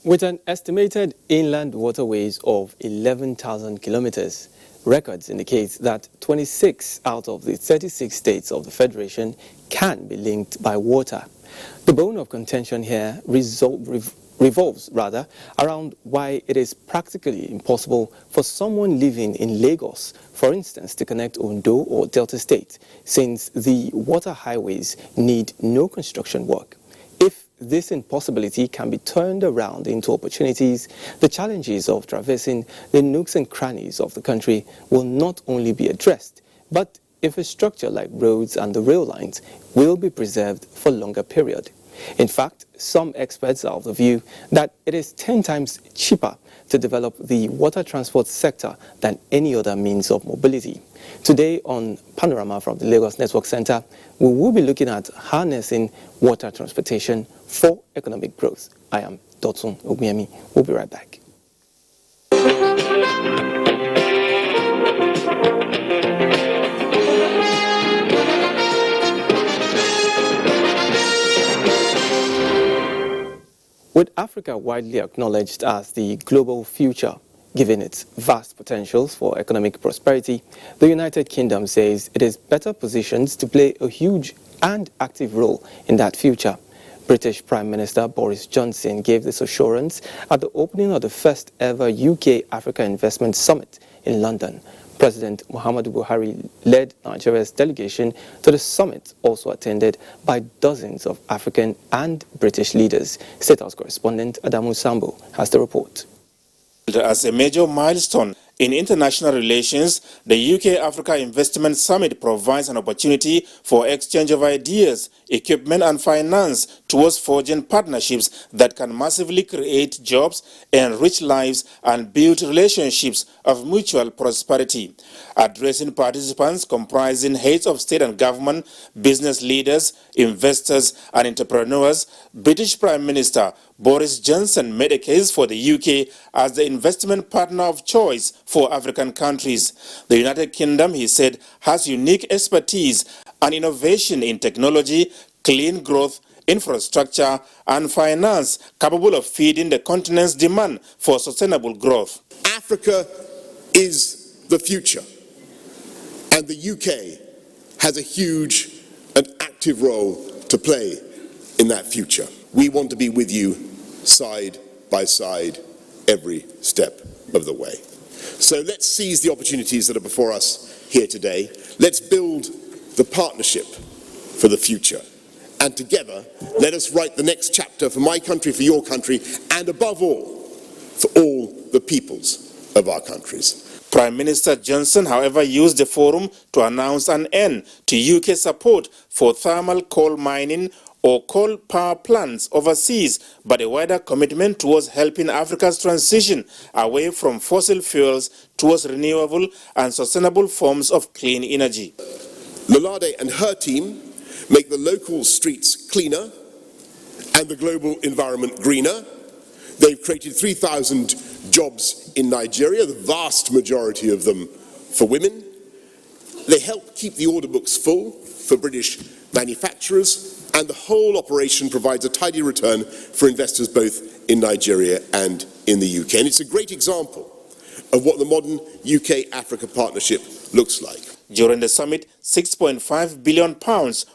With an estimated inland waterways of 11,000 kilometers, records indicate that 26 out of the 36 states of the Federation can be linked by water. The bone of contention here revolves around why it is practically impossible for someone living in Lagos, for instance, to connect Ondo or Delta State, since the water highways need no construction work. If this impossibility can be turned around into opportunities, the challenges of traversing the nooks and crannies of the country will not only be addressed, but infrastructure like roads and the rail lines will be preserved for a longer period. In fact, some experts are of the view that it is 10 times cheaper to develop the water transport sector than any other means of mobility. Today on Panorama from the Lagos Network Center, we will be looking at harnessing water transportation for economic growth. I am Dotun Ogunyemi. We'll be right back. With Africa widely acknowledged as the global future, given its vast potentials for economic prosperity, the United Kingdom says it is better positioned to play a huge and active role in that future. British Prime Minister Boris Johnson gave this assurance at the opening of the first ever UK-Africa Investment Summit in London. President Muhammadu Buhari led Nigeria's delegation to the summit, also attended by dozens of African and British leaders. State House correspondent Adamu Sambo has the report. As a major milestone in international relations, the UK-Africa Investment Summit provides an opportunity for exchange of ideas, equipment and finance towards forging partnerships that can massively create jobs, enrich lives and build relationships of mutual prosperity. Addressing participants comprising heads of state and government, business leaders, investors and entrepreneurs, British Prime Minister Boris Johnson made a case for the UK as the investment partner of choice for African countries. The United Kingdom, he said, has unique expertise and innovation in technology, clean growth, infrastructure and finance capable of feeding the continent's demand for sustainable growth. Africa is the future, and the UK has a huge and active role to play in that future. We want to be with you side by side every step of the way. So let's seize the opportunities that are before us here today. Let's build the partnership for the future. And together, let us write the next chapter for my country, for your country, and above all, for all the peoples of our countries. Prime Minister Johnson, however, used the forum to announce an end to UK support for thermal coal mining or coal power plants overseas, but a wider commitment towards helping Africa's transition away from fossil fuels towards renewable and sustainable forms of clean energy. Lolade and her team make the local streets cleaner and the global environment greener. They've created 3,000 jobs in Nigeria, the vast majority of them for women. They help keep the order books full for British manufacturers, and the whole operation provides a tidy return for investors both in Nigeria and in the UK. And it's a great example of what the modern UK-Africa partnership looks like. During the summit, £6.5 billion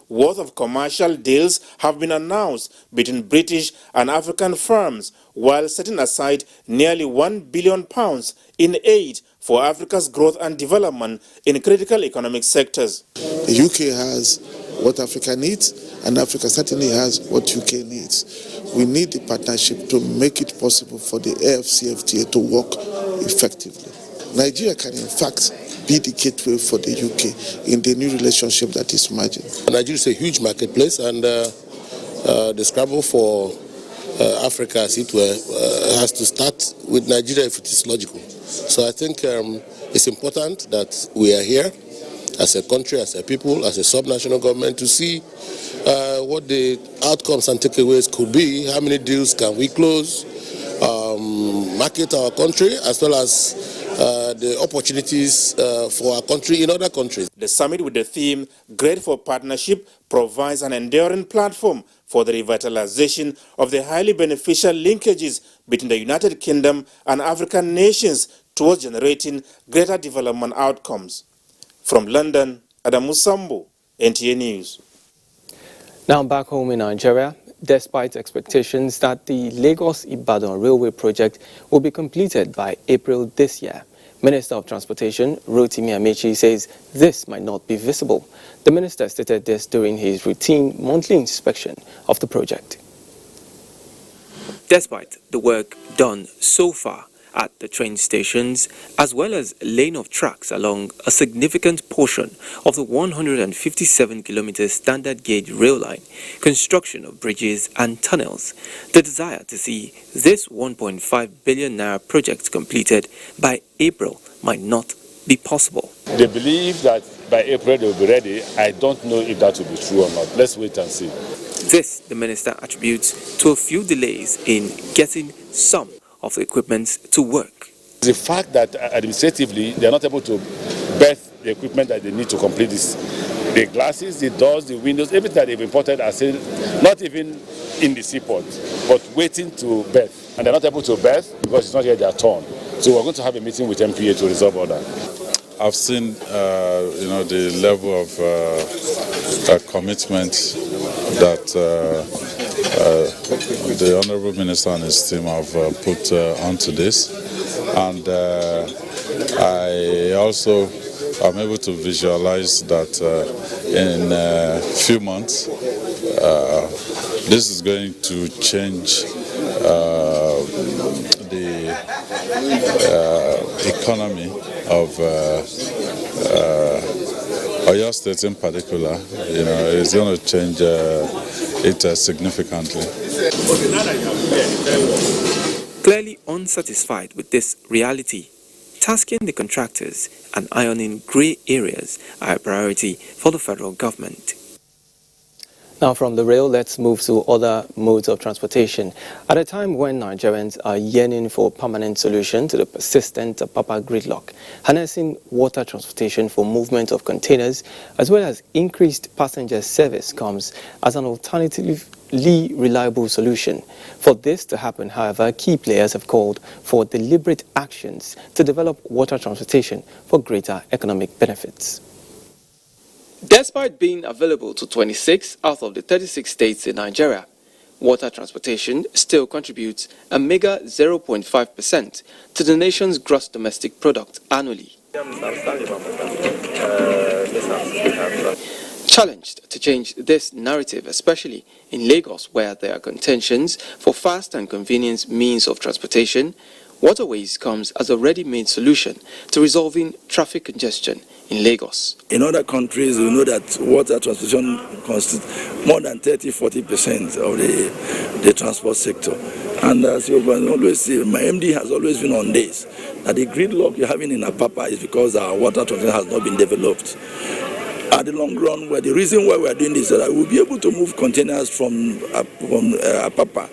worth of commercial deals have been announced between British and African firms, while setting aside nearly £1 billion in aid for Africa's growth and development in critical economic sectors. The UK has what Africa needs, and Africa certainly has what UK needs. We need the partnership to make it possible for the AfCFTA to work effectively. Nigeria can in fact be the gateway for the UK in the new relationship that is emerging. Nigeria is a huge marketplace, and the scramble for Africa, as it were, has to start with Nigeria if it is logical. So I think it's important that we are here as a country, as a people, as a sub-national government to see what the outcomes and takeaways could be, how many deals can we close, market our country, as well as the opportunities for our country in other countries. The summit with the theme Great for Partnership provides an enduring platform for the revitalization of the highly beneficial linkages between the United Kingdom and African nations towards generating greater development outcomes. From London, Adamu Sambo, NTA News. Now back home in Nigeria, despite expectations that the LagosIbadan Railway project will be completed by April this year, Minister of Transportation Rotimi Amechi says this might not be visible. The minister stated this during his routine monthly inspection of the project. Despite the work done so far at the train stations, as well as laying of tracks along a significant portion of the 157-kilometer standard gauge rail line, construction of bridges and tunnels, the desire to see this 1.5 billion naira project completed by April might not be possible. They believe that by April they will be ready. I don't know if that will be true or not. Let's wait and see. This, the minister attributes to a few delays in getting some of the equipment to work. The fact that administratively they are not able to berth the equipment that they need to complete this. The glasses, the doors, the windows, everything that they've imported are still not even in the seaport, but waiting to berth. And they're not able to berth because it's not yet their turn. So we're going to have a meeting with MPA to resolve all that. I've seen, the level of commitment that the Honourable Minister and his team have put onto this, and I also am able to visualize that in a few months this is going to change the economy of Oyo State in particular. It's going to change it significantly. Clearly unsatisfied with this reality, tasking the contractors and ironing grey areas are a priority for the federal government. Now from the rail, let's move to other modes of transportation. At a time when Nigerians are yearning for a permanent solution to the persistent Apapa gridlock, harnessing water transportation for movement of containers as well as increased passenger service comes as an alternatively reliable solution. For this to happen, however, key players have called for deliberate actions to develop water transportation for greater economic benefits. Despite being available to 26 out of the 36 states in Nigeria, water transportation still contributes a meager 0.5% to the nation's gross domestic product annually. Challenged to change this narrative, especially in Lagos, where there are contentions for fast and convenient means of transportation, Waterways comes as a ready-made solution to resolving traffic congestion in Lagos. In other countries, we know that water transportation constitutes more than 30–40% of the transport sector. And as you can always see, my MD has always been on this, that the gridlock you're having in Apapa is because our water transportation has not been developed. At the long run, the reason why we are doing this is that we'll be able to move containers from Apapa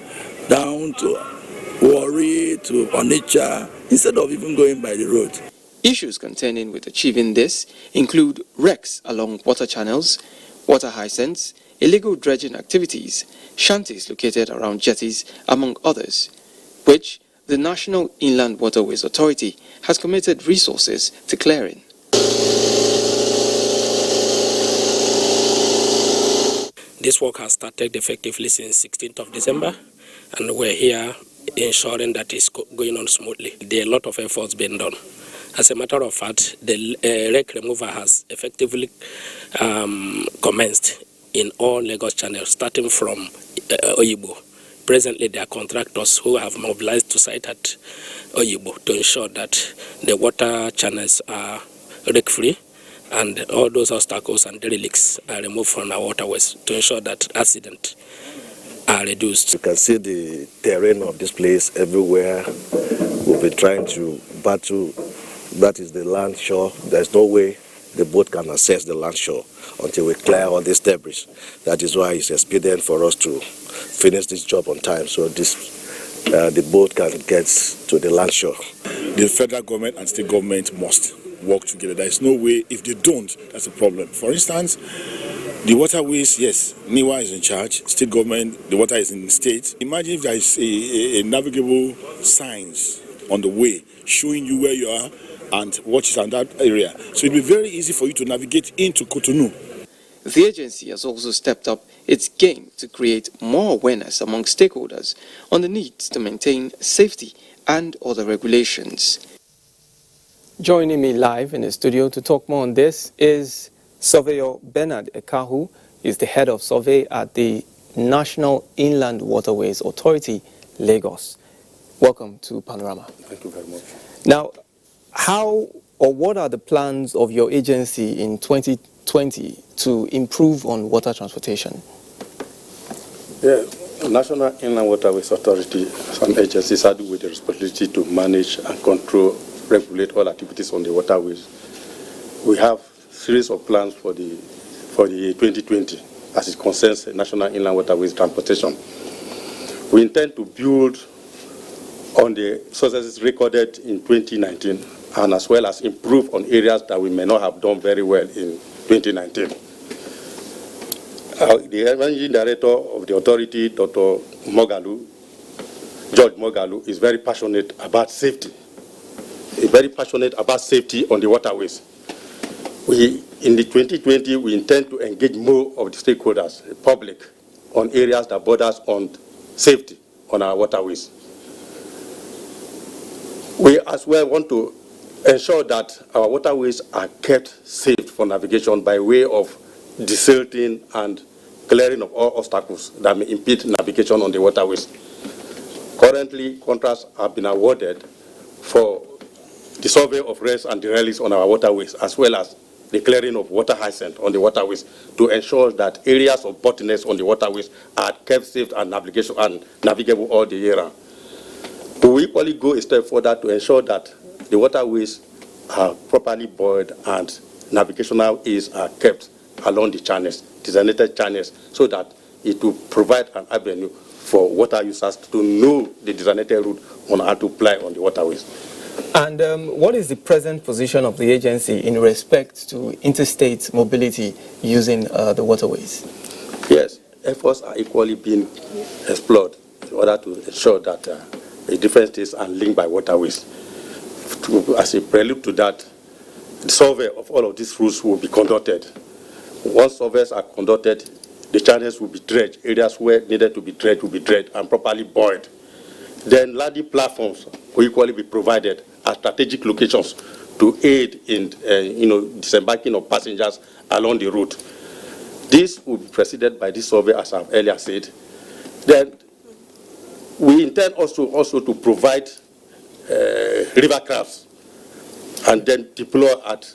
down to Warri to Onitsha instead of even going by the road. Issues contending with achieving this include wrecks along water channels, water hyacinths, illegal dredging activities, shanties located around jetties, among others, which the National Inland Waterways Authority has committed resources to clearing. This work has started effectively since 16th of December, and we're here ensuring that it's going on smoothly. There are a lot of efforts being done. As a matter of fact, the wreck removal has effectively commenced in all Lagos channels, starting from Oyibo. Presently, there are contractors who have mobilized to site at Oyibo to ensure that the water channels are wreck-free and all those obstacles and derelicts are removed from our waterways to ensure that accidents are reduced. You can see the terrain of this place everywhere. We'll be trying to battle. That is the land shore. There's no way the boat can access the land shore until we clear all this debris. That is why it's expedient for us to finish this job on time. So this the boat can get to the land shore. The federal government and state government must work together. There is no way, if they don't, that's a problem. For instance, the waterways, yes, NIWA is in charge, state government, the water is in the state. Imagine if there is a navigable signs on the way showing you where you are and what is on that area. So it will be very easy for you to navigate into Cotonou. The agency has also stepped up its game to create more awareness among stakeholders on the need to maintain safety and other regulations. Joining me live in the studio to talk more on this is Surveyor Bernard Ekahu. He is the head of survey at the National Inland Waterways Authority, Lagos. Welcome to Panorama. Thank you very much. Now, how or what are the plans of your agency in 2020 to improve on water transportation? Yeah, National Inland Waterways Authority as an agency is saddled with the responsibility to manage and control, regulate all activities on the waterways. We have a series of plans for the 2020 as it concerns National Inland Waterways transportation. We intend to build on the successes recorded in 2019 and as well as improve on areas that we may not have done very well in 2019. The managing director of the authority, Dr. George Mogalu, is very passionate about safety. He's very passionate about safety on the waterways. In the 2020, we intend to engage more of the stakeholders, the public, on areas that borders on safety on our waterways. We as well want to ensure that our waterways are kept safe for navigation by way of desilting and clearing of all obstacles that may impede navigation on the waterways. Currently, contracts have been awarded for the survey of wrecks and derelicts on our waterways, as well as the clearing of water hyacinth on the waterways, to ensure that areas of bottlenecks on the waterways are kept safe and navigable all the year round. We will equally go a step further to ensure that the waterways are properly buoyed and navigational aids are kept along the channels, designated channels, so that it will provide an avenue for water users to know the designated route on how to ply on the waterways. And what is the present position of the agency in respect to interstate mobility using the waterways? Yes, efforts are equally being explored in order to ensure that the different states are linked by waterways. As a prelude to that, the survey of all of these routes will be conducted. Once surveys are conducted, the channels will be dredged. Areas where needed to be dredged will be dredged and properly buoyed. Then landing platforms will equally be provided at strategic locations to aid in disembarking of passengers along the route. This will be preceded by this survey, as I've earlier said. Then we intend also to provide river crafts and then deploy at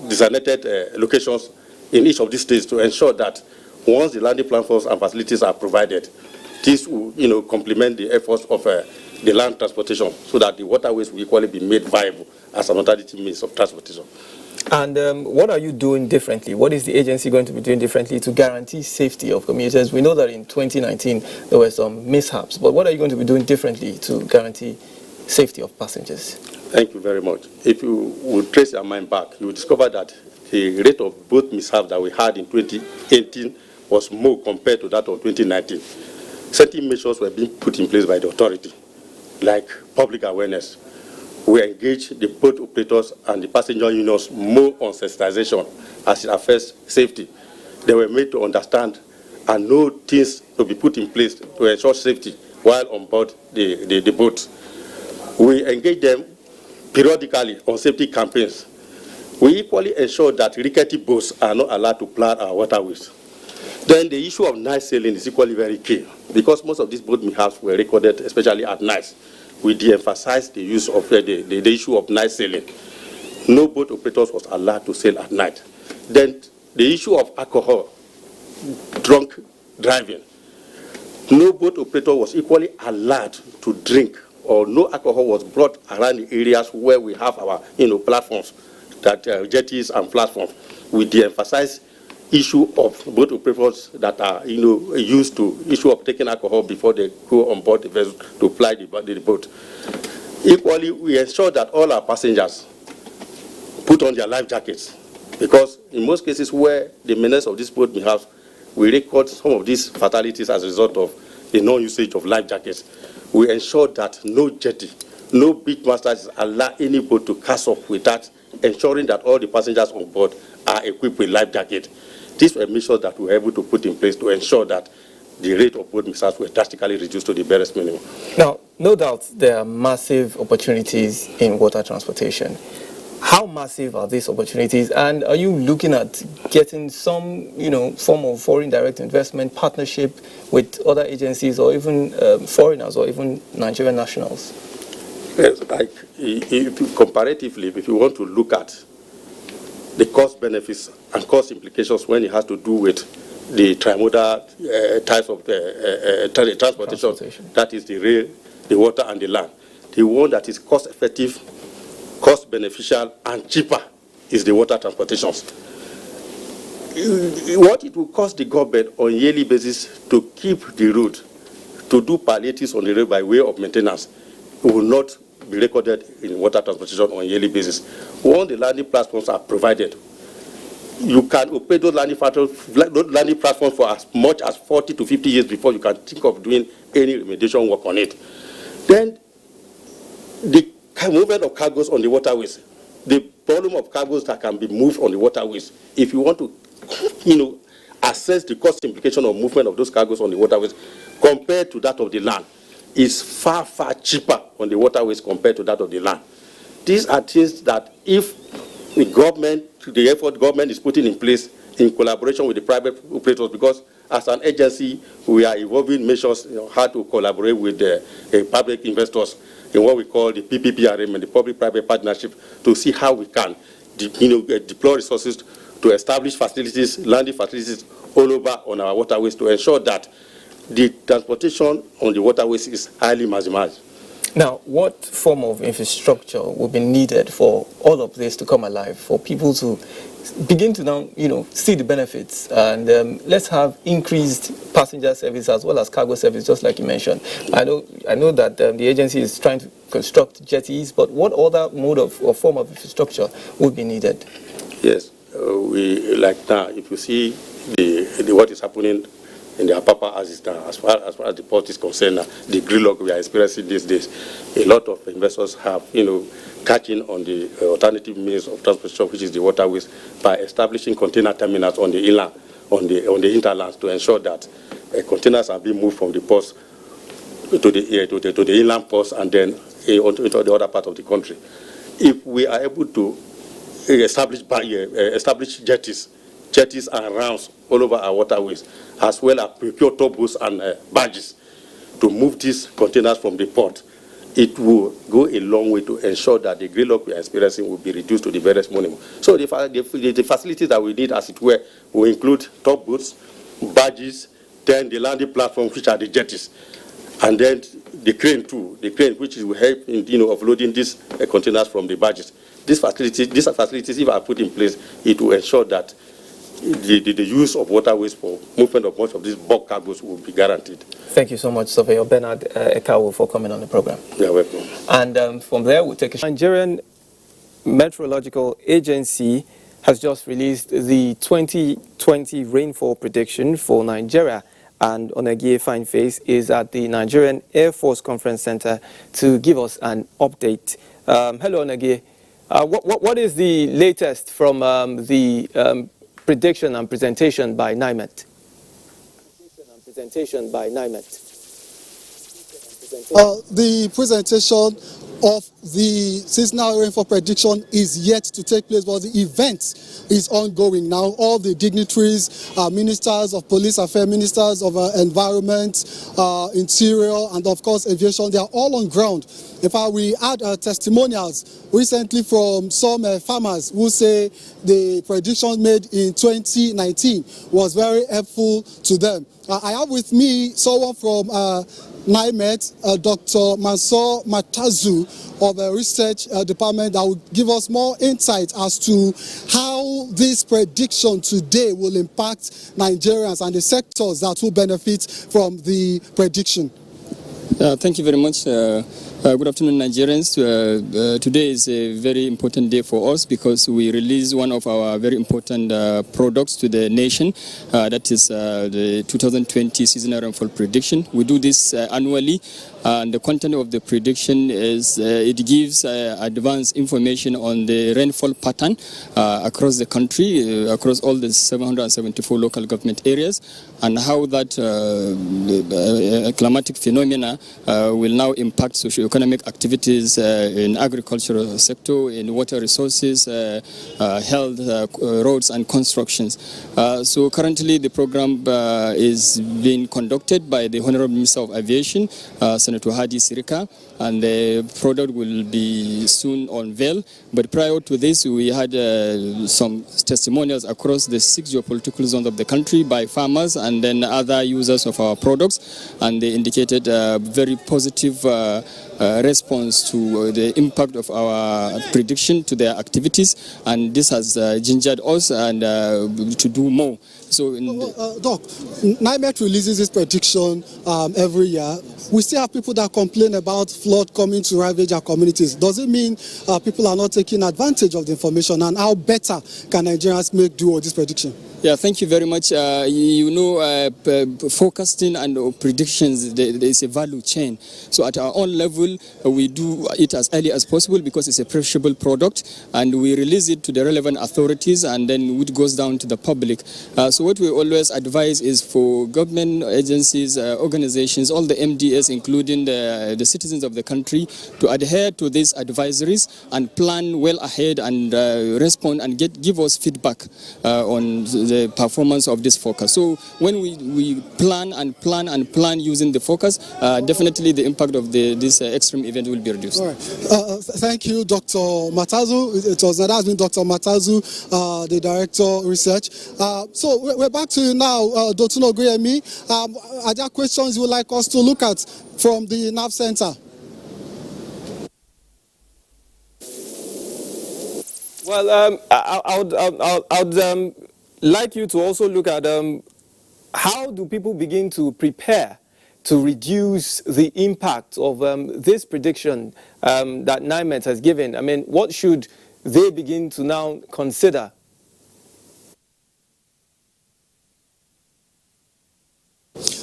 designated locations in each of these states to ensure that once the landing platforms and facilities are provided, this will complement the efforts of the land transportation, so that the waterways will equally be made viable as an alternative means of transportation. And what are you doing differently? What is the agency going to be doing differently to guarantee safety of commuters? We know that in 2019 there were some mishaps, but what are you going to be doing differently to guarantee safety of passengers? Thank you very much. If you would trace your mind back, you will discover that the rate of both mishaps that we had in 2018 was more compared to that of 2019. Certain measures were being put in place by the authority, like public awareness. We engage the boat operators and the passenger unions more on sensitization as it affects safety. They were made to understand and know things to be put in place to ensure safety while on board the boat. We engage them periodically on safety campaigns. We equally ensure that rickety boats are not allowed to ply our waterways. Then the issue of night sailing is equally very key, because most of these boat mishaps were recorded, especially at night. We de-emphasize the use of the issue of night sailing. No boat operators was allowed to sail at night. Then the issue of alcohol, drunk driving. No boat operator was equally allowed to drink, or no alcohol was brought around the areas where we have our platforms, that jetties and platforms. We de-emphasize issue of boat operators that are, used to issue of taking alcohol before they go on board the vessel to fly the boat. Equally, we ensure that all our passengers put on their life jackets, because in most cases where the menace of this boat may have, we record some of these fatalities as a result of the non-usage of life jackets. We ensure that no jetty, no beach masters allow any boat to cast off without ensuring that all the passengers on board are equipped with life jackets. These were measures that we were able to put in place to ensure that the rate of boat mishaps were drastically reduced to the barest minimum. Now, no doubt there are massive opportunities in water transportation. How massive are these opportunities, and are you looking at getting some, form of foreign direct investment partnership with other agencies, or even foreigners, or even Nigerian nationals? Yes, comparatively, if you want to look at the cost benefits and cost implications when it has to do with the trimodal types of transportation, that is the rail, the water, and the land, the one that is cost effective, cost beneficial, and cheaper is the water transportations. What it will cost the government on a yearly basis to keep the road, to do palliatives on the road by way of maintenance, will not be recorded in water transportation on a yearly basis. Once the landing platforms are provided, you can operate those landing platforms for as much as 40 to 50 years before you can think of doing any remediation work on it. Then the movement of cargoes on the waterways, the volume of cargoes that can be moved on the waterways, if you want to, assess the cost implication of movement of those cargoes on the waterways compared to that of the land, is far, far cheaper on the waterways compared to that of the land. These are things that if the government, the effort government is putting in place in collaboration with the private operators, because as an agency, we are evolving measures, how to collaborate with the public investors in what we call the PPP arrangement, the public-private partnership, to see how we can deploy resources to establish facilities, landing facilities all over on our waterways to ensure that the transportation on the waterways is highly maximized. Now, what form of infrastructure will be needed for all of this to come alive, for people to begin to now, see the benefits, and let's have increased passenger service as well as cargo service, just like you mentioned. I know that the agency is trying to construct jetties, but what other mode of or form of infrastructure would be needed? Yes, we like now. If you see what is happening in the Apapa as far as the port is concerned, the gridlock we are experiencing these days, a lot of investors have, catching on the alternative means of transportation, which is the waterways, by establishing container terminals on the inland, on the hinterlands, to ensure that containers are being moved from the ports to the inland ports and then into the other part of the country. If we are able to establish jetties and rounds all over our waterways, as well as procure tugboats and barges to move these containers from the port, it will go a long way to ensure that the gridlock we are experiencing will be reduced to the barest minimum. So the facilities that we need, as it were, will include tugboats, barges, then the landing platforms, which are the jetties, and then the crane too, which will help in offloading these containers from the barges. These facilities, if are put in place, it will ensure that the use of waterways for movement of much of these bulk cargoes will be guaranteed. Thank you so much, Surveyor Bernard Ekawo, for coming on the program. You're welcome. And from there, we'll take a Nigerian Meteorological Agency has just released the 2020 rainfall prediction for Nigeria, and Onagie Fineface is at the Nigerian Air Force Conference Center to give us an update. Hello, Onagie. What is the latest from the prediction and presentation by NIMET? The presentation of the seasonal rainfall prediction is yet to take place, but the event is ongoing now. All the dignitaries, ministers of police affairs, ministers of environment, interior, and of course aviation, they are all on ground. In fact, we had testimonials recently from some farmers who say the prediction made in 2019 was very helpful to them. I have with me someone from NIMET, Dr. Mansour Matazu, of a research department that will give us more insight as to how this prediction today will impact Nigerians and the sectors that will benefit from the prediction. Thank you very much. Good afternoon, Nigerians. Today is a very important day for us because we release one of our very important products to the nation. That is the 2020 seasonal rainfall prediction. We do this annually, and the content of the prediction is it gives advanced information on the rainfall pattern across the country, across all the 774 local government areas, and how that climatic phenomena will now impact socio-economic activities in agricultural sector, in water resources, health, roads and constructions. So currently the program is being conducted by the Honorable Minister of Aviation, Senator Hadi Sirika, and the product will be soon unveiled. But prior to this, we had some testimonials across the 6 geopolitical zones of the country by farmers and then other users of our products, and they indicated very positive response to the impact of our prediction to their activities, and this has gingered us and to do more. So, Doc, NIMET releases this prediction every year. We still have people that complain about flood coming to ravage our communities. Does it mean people are not taking advantage of the information, and how better can Nigerians make do with this prediction? Yeah, thank you very much. Forecasting and predictions, there is a value chain. So at our own level, we do it as early as possible because it's a perishable product, and we release it to the relevant authorities, and then it goes down to the public. So what we always advise is for government agencies, organizations, all the MDS, including the citizens of the country, to adhere to these advisories and plan well ahead and respond and give us feedback on the performance of this forecast. So when we plan and plan and plan using the forecast, definitely the impact of this extreme event will be reduced. All right. Thank you, Dr. Matazu. That has been Dr. Matazu, the Director of Research. So we're back to you now, Dr. Oguyemi. Are there questions you would like us to look at from the NAV Center? Well, I would like you to also look at how do people begin to prepare to reduce the impact of this prediction that NIMET has given. I mean, what should they begin to now consider?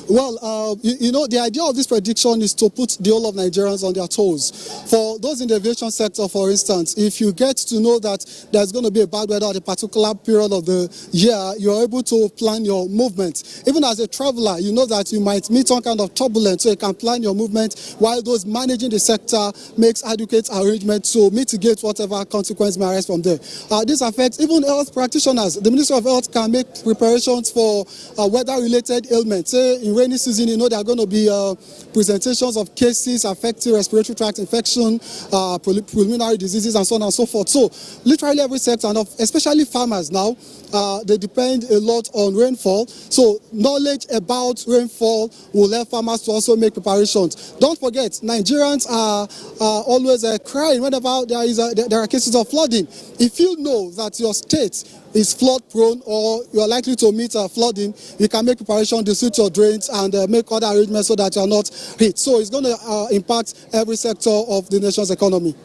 Well, the idea of this prediction is to put the whole of Nigerians on their toes. For those in the aviation sector, for instance, if you get to know that there's going to be a bad weather at a particular period of the year, you're able to plan your movement. Even as a traveler, you know that you might meet some kind of turbulence, so you can plan your movement, while those managing the sector makes adequate arrangements to mitigate whatever consequence may arise from there. This affects even health practitioners. The Ministry of Health can make preparations for weather-related ailments. Say in rainy season, there are going to be presentations of cases affecting respiratory tract infection, pulmonary diseases, and so on and so forth. So literally every sector, and especially farmers now, they depend a lot on rainfall. So knowledge about rainfall will help farmers to also make preparations. Don't forget, Nigerians are always crying whenever there are cases of flooding. If you know that your state is flood prone or you are likely to meet flooding, you can make preparation, desuit your drains, and make other arrangements so that you are not hit. So it's going to impact every sector of the nation's economy.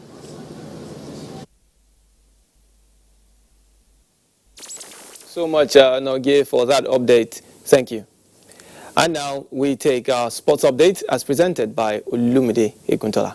So much, Nogie, for that update. Thank you. And now we take our sports update as presented by Olumide Ekuntola.